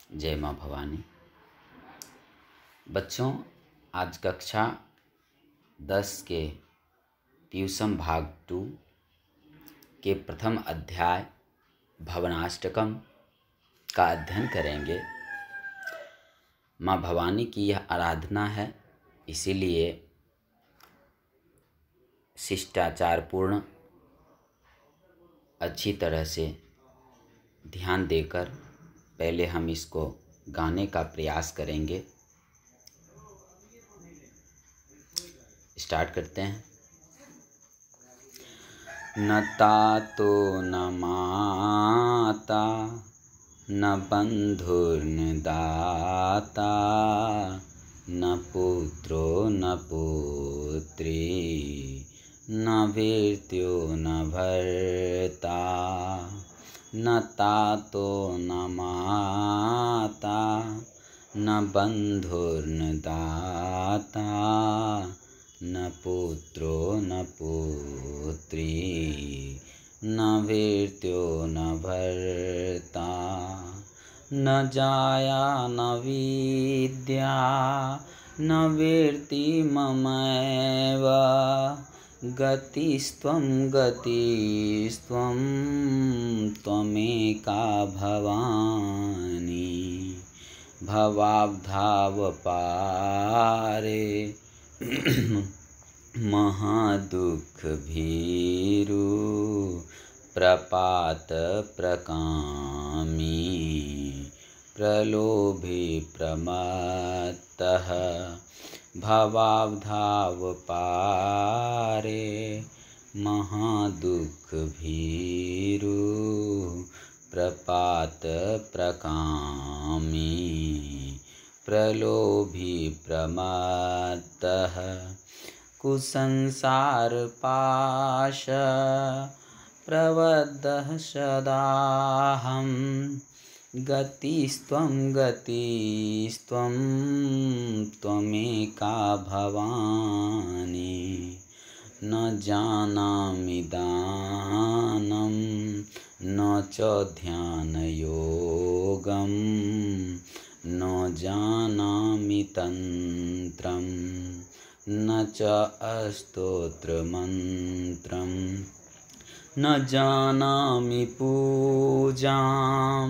जय माँ भवानी। बच्चों, आज कक्षा 10 के ट्यूशन भाग 2 के प्रथम अध्याय भवनाष्टकम का अध्ययन करेंगे। माँ भवानी की यह आराधना है, इसीलिए शिष्टाचारपूर्ण अच्छी तरह से ध्यान देकर पहले हम इसको गाने का प्रयास करेंगे। स्टार्ट करते हैं। न तातो न माता न बंधुर्न दाता न पुत्रो न पुत्री न भृत्यो न भर्ता न तातो न माता न बंधुर्न दाता न पुत्रो न पुत्री न भृत्यो न भर्ता न जाया न विद्या न वृत्ति ममैव गतिस्त्वं गतिस्त्वं त्वमेका भवानी भवाब्धाव पारे महादुःख भीरु प्रपात प्रकामी प्रलोभी प्रमत्तः भवाब्धाव पारे महादुःख भीरु प्रपात प्रकामी प्रलोभी प्रमत्तः कुसंसार पाश प्रबद्धः सदाहं गतिस्त्वं गतिस्त्वं त्वमेका भवानी न जानामि दानं न च ध्यानयोगं न जानामि तन्त्रं न च स्तोत्रमन्त्रं न जानामि पूजां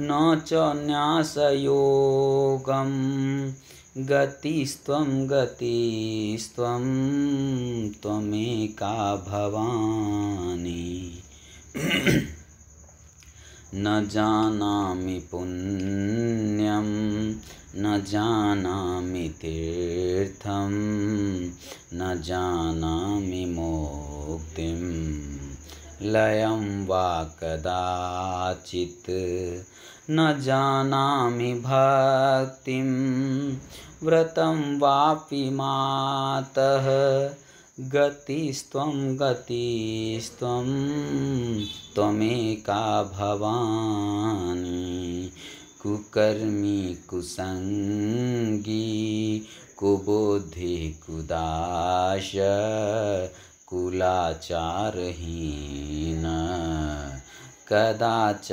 न च न्यासयोगं गतिस्त्वं गतिस्त्वं त्वमेका भवानी न जानामि पुण्यं न जानामि तीर्थं न जानामि मुक्तिं लयं वा कदाचित् न जानामि भक्तिं व्रतं वापि मातः गतिस्त्वं गतिस्त्वं त्वमेका भवानी कुकर्मी कुसंगी कुबुद्धि कुदाश कुलाचारहीन कदाचारलीनः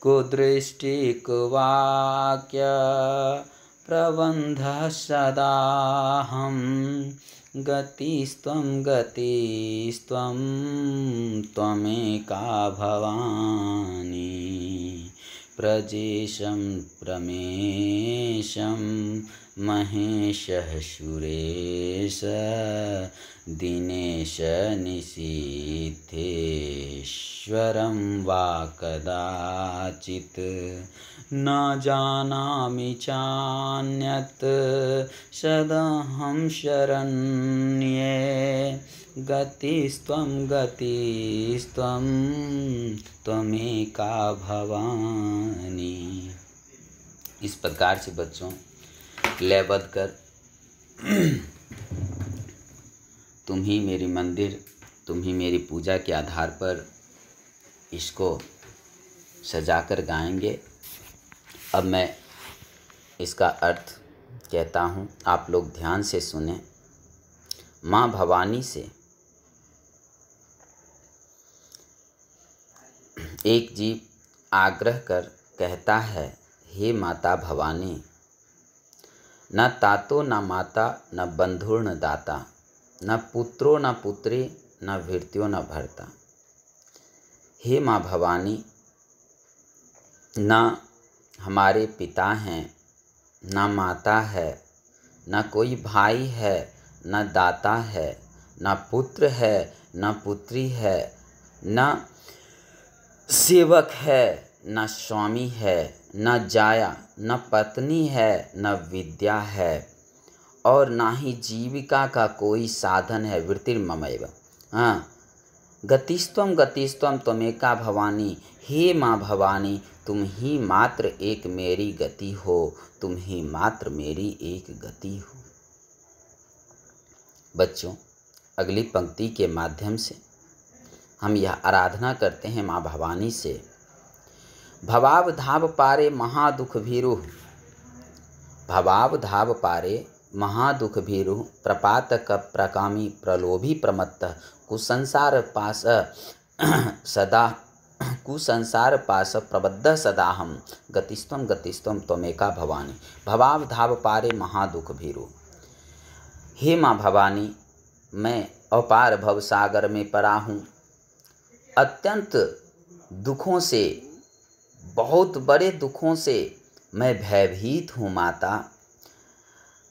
कुदृष्टि कुवाक्य प्रबन्धः सदाहं गतिस्त्वं गतिस्त्वं त्वमेका भवानी प्रजेशं प्रमेशं महेशः सुरेश दिनेश निशीथेश्वरं वा कदाचित् न जानामि चान्यत् सदहं शरण्ये गतिस्त्वं गतिस्त्वं त्वमेका भवानी। इस प्रकार से बच्चों लयबद्ध कर तुम ही मेरी मंदिर, तुम ही मेरी पूजा के आधार पर इसको सजाकर गाएंगे। अब मैं इसका अर्थ कहता हूँ, आप लोग ध्यान से सुने। माँ भवानी से एक जीव आग्रह कर कहता है, हे माता भवानी, न तातो न माता न बंधुर न दाता, न पुत्रो न पुत्री न भृत्यो न भर्ता। हे माँ भवानी, न हमारे पिता हैं, न माता है, न कोई भाई है, न दाता है, न पुत्र है, न पुत्री है, न सेवक है, न स्वामी है, न जाया, न पत्नी है, न विद्या है, और ना ही जीविका का कोई साधन है। वृत्तिर्ममैव। हाँ, गतिस्त्वम गतिस्त्वम त्वमेका भवानी। हे माँ भवानी, तुम ही मात्र एक मेरी गति हो, तुम ही मात्र मेरी एक गति हो। बच्चों, अगली पंक्ति के माध्यम से हम यह आराधना करते हैं माँ भवानी से। भवाब धाव पारे महादुख भीरु, भवाब धाव पारे महादुख भीरु, प्रपातक प्रकामी प्रलोभी प्रमत्त, कुसंसार पास सदा, कुसंसार पास प्रबद्ध सदाहम, गतिस्त्वम गतिस्त्वम त्वमेका भवानी। भवाब धाव पारे महादुख भीरु। हे माँ भवानी, मैं अपार भवसागर में पड़ा हूँ, अत्यंत दुखों से, बहुत बड़े दुखों से मैं भयभीत हूँ माता।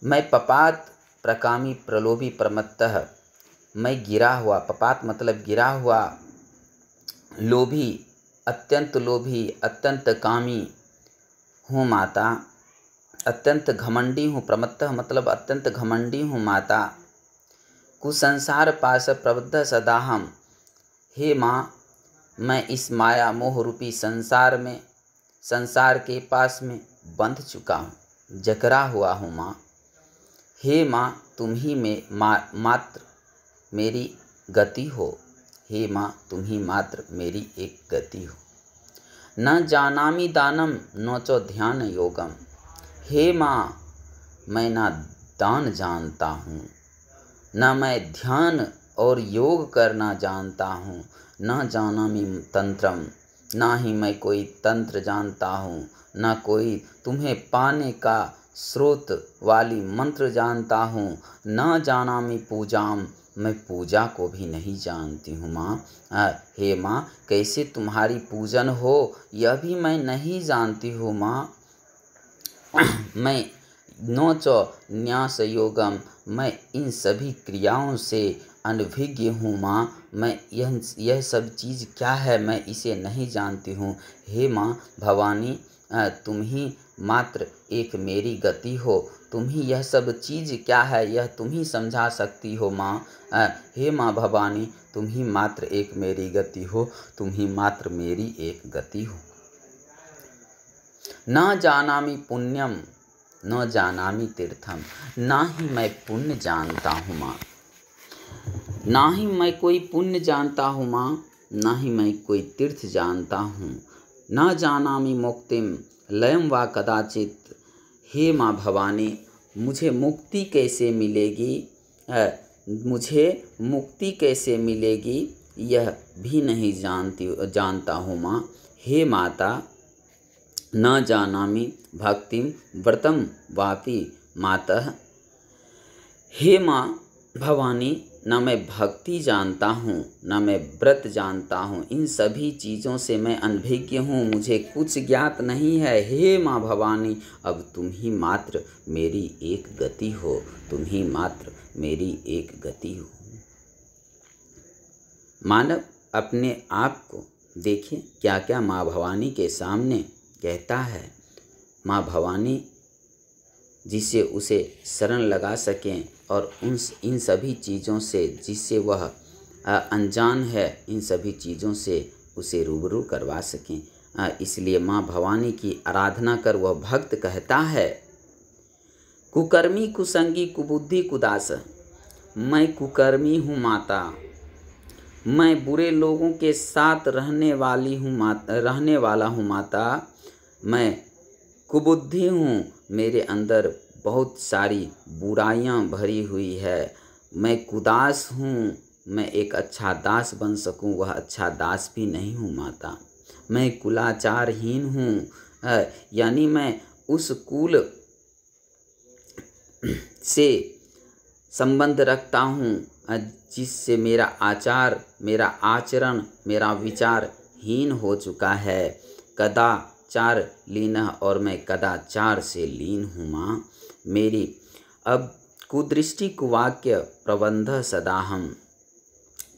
मैं पपात प्रकामी प्रलोभी प्रमत्तः, मैं गिरा हुआ, पपात मतलब गिरा हुआ, लोभी, अत्यंत लोभी, अत्यंत कामी हूँ माता, अत्यंत घमंडी हूँ। प्रमत्तः मतलब अत्यंत घमंडी हूँ माता। कुसंसार पास प्रबद्ध सदाहम। हे माँ, मैं इस माया मोह रूपी संसार में, संसार के पास में बंध चुका हूँ, जकड़ा हुआ हूँ माँ। हे माँ, तुम ही में मात्र मेरी गति हो। हे माँ, तुम ही मात्र मेरी एक गति हो। न जानामि दानम नोचो ध्यान योगम। हे माँ, मैं ना दान जानता हूँ, न मैं ध्यान और योग करना जानता हूँ। न जानामि तंत्रम, ना ही मैं कोई तंत्र जानता हूँ, न कोई तुम्हें पाने का स्रोत वाली मंत्र जानता हूँ। न जानामि पूजाम, मैं पूजा को भी नहीं जानती हूँ माँ। हे माँ, कैसे तुम्हारी पूजन हो यह भी मैं नहीं जानती हूँ माँ। मैं नोचो न्यास योगम, मैं इन सभी क्रियाओं से अनभिज्ञ हूँ माँ। मैं यह सब चीज़ क्या है मैं इसे नहीं जानती हूँ। हे माँ भवानी, तुम ही मात्र एक मेरी गति हो, तुम ही यह सब चीज़ क्या है यह तुम ही समझा सकती हो माँ। हे माँ भवानी, तुम ही मात्र एक मेरी गति हो, तुम ही मात्र मेरी एक गति हो। न जानामि पुण्यम न जानामि तीर्थम, ना ही मैं पुण्य जानता हूँ माँ, ना ही मैं कोई पुण्य जानता हूँ माँ, ना ही मैं कोई तीर्थ जानता हूँ। न जानामि मुक्तिम लयम वा कदाचित। हे माँ भवानी, मुझे मुक्ति कैसे मिलेगी, मुझे मुक्ति कैसे मिलेगी यह भी नहीं जानता हूँ माँ। हे माता, न जानामि भक्तिम व्रतम वापि मातः। हे माँ भवानी, न मैं भक्ति जानता हूँ, न मैं व्रत जानता हूँ, इन सभी चीज़ों से मैं अनभिज्ञ हूँ, मुझे कुछ ज्ञात नहीं है। हे माँ भवानी, अब तुम ही मात्र मेरी एक गति हो, तुम ही मात्र मेरी एक गति हो। मानव अपने आप को देखे क्या क्या माँ भवानी के सामने कहता है। माँ भवानी जिससे उसे शरण लगा सकें और इन सभी चीज़ों से जिससे वह अनजान है, इन सभी चीज़ों से उसे रूबरू करवा सकें। इसलिए माँ भवानी की आराधना कर वह भक्त कहता है, कुकर्मी कुसंगी कुबुद्धि कुदास। मैं कुकर्मी हूँ माता, मैं बुरे लोगों के साथ रहने वाला हूँ माता। मैं कुबुद्धि हूँ, मेरे अंदर बहुत सारी बुराइयाँ भरी हुई है। मैं कुदास हूँ, मैं एक अच्छा दास बन सकूँ वह अच्छा दास भी नहीं हूँ माता। मैं कुलाचारहीन हूँ, यानी मैं उस कुल से संबंध रखता हूँ जिससे मेरा आचार, मेरा आचरण, मेरा विचार हीन हो चुका है। कदाचार लीन, और मैं कदाचार से लीन हूँ माँ मेरी। अब कुदृष्टि कुवाक्य प्रबंध सदाहम,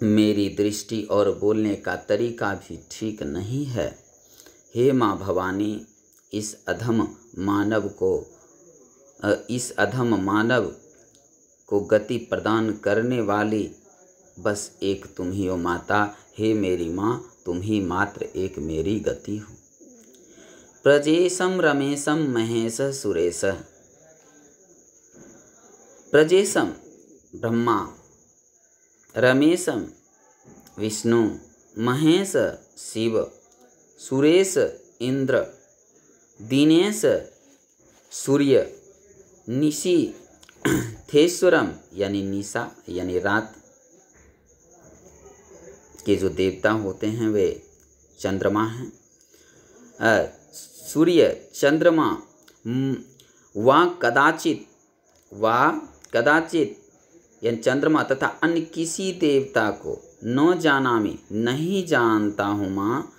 मेरी दृष्टि और बोलने का तरीका भी ठीक नहीं है। हे माँ भवानी, इस अधम मानव को गति प्रदान करने वाली बस एक तुम ही हो माता। हे मेरी माँ, तुम ही मात्र एक मेरी गति हो। प्रजेशम रमेशम महेश सुरेश। प्रजेशम ब्रह्मा, रमेशम विष्णु, महेश शिव, सुरेश इंद्र, दिनेश सूर्य, निशी थेश्वरम यानी निशा यानी रात के जो देवता होते हैं वे चंद्रमा हैं। सूर्य चंद्रमा वा कदाचित यानी चंद्रमा तथा अन्य किसी देवता को न जानामि नहीं जानता हूँ माँ।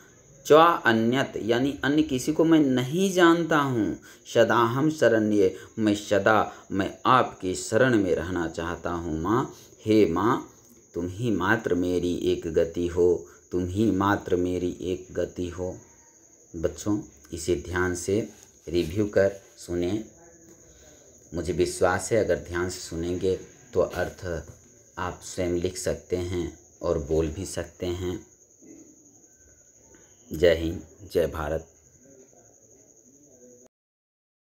च्वा अन्यत यानी अन्य किसी को मैं नहीं जानता हूँ। सदा हम शरण्ये, मैं आपकी शरण में रहना चाहता हूँ माँ। हे माँ, तुम ही मात्र मेरी एक गति हो, तुम ही मात्र मेरी एक गति हो। बच्चों, इसे ध्यान से रिव्यू कर सुने। मुझे विश्वास है अगर ध्यान से सुनेंगे तो अर्थ आप स्वयं लिख सकते हैं और बोल भी सकते हैं। जय हिंद, जय भारत।